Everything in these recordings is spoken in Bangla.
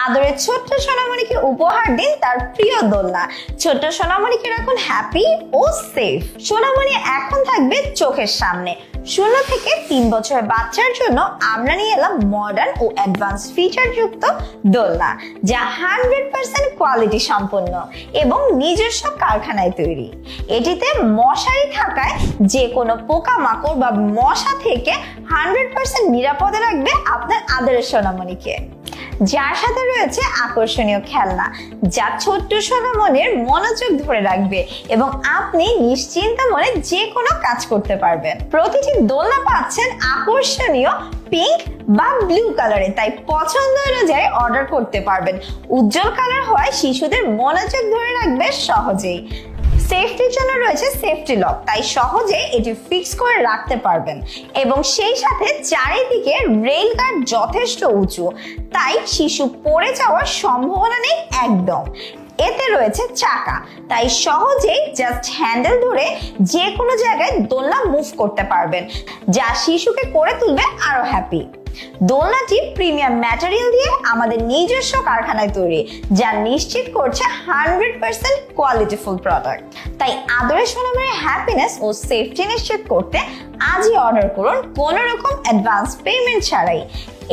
আদরের ছোট্ট সোনামণিকে উপহার দিন তার প্রিয় দোলনা। ছোট্ট সোনামণিকে রাখুন হ্যাপি ও সেফ। সোনামণি এখন থাকবে চোখের সামনে। 0 থেকে 3 বছরের বাচ্চার জন্য আমরা নিয়ে এলাম মডার্ন ও অ্যাডভান্স ফিচার যুক্ত দোলনা, যা 100% কোয়ালিটি সম্পন্ন এবং নিজস্ব কারখানায় তৈরি। এটিতে মশারি থাকায় যে কোনো পোকামাকড় বা মশা থেকে 100% নিরাপদে রাখবে আপনার আদরের সোনামণিকে। যার সাথে রয়েছে আকর্ষণীয় খেলনা, যা ছোট্ট সোনামণির মনোযোগ ধরে রাখবে এবং আপনি নিশ্চিন্ত মনে যে কোনো কাজ করতে পারবেন। প্রতিটি দোলনা পাচ্ছেন আকর্ষণীয় পিঙ্ক বা ব্লু কালারে, তাই পছন্দ অনুযায়ী অর্ডার করতে পারবেন। উজ্জ্বল কালার হওয়ায় শিশুদের মনোযোগ ধরে রাখবে সহজেই। সেফটির জন্য রয়েছে সেফটি লক, তাই সহজে এটি ফিক্স করে রাখতে পারবেন এবং সেই সাথে চারিদিকে রেল গার্ড যথেষ্ট উঁচু, তাই শিশু পড়ে যাওয়ার সম্ভাবনা নেই একদম। এতে রয়েছে চাকা, তাই সহজেই জাস্ট হ্যান্ডেল ধরে যে কোনো জায়গায় দোলনা মুভ করতে পারবেন, যা শিশুকে করে তুলবে আরো হ্যাপি। দোলনাটি প্রিমিয়াম ম্যাটেরিয়াল দিয়ে আমাদের নিজস্ব কারখানায় তৈরি, যা নিশ্চিত করছে 100% কোয়ালিটিফুল প্রোডাক্ট। তাই আদরের সোনামণির হ্যাপিনেস ও সেফটি নিশ্চিত করতে আজই অর্ডার করুন কোনো রকম অ্যাডভান্স পেমেন্ট ছাড়াই।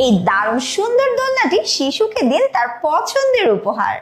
এই দারুণ সুন্দর দোলনাটি শিশুকে দিন তার পছন্দের উপহার।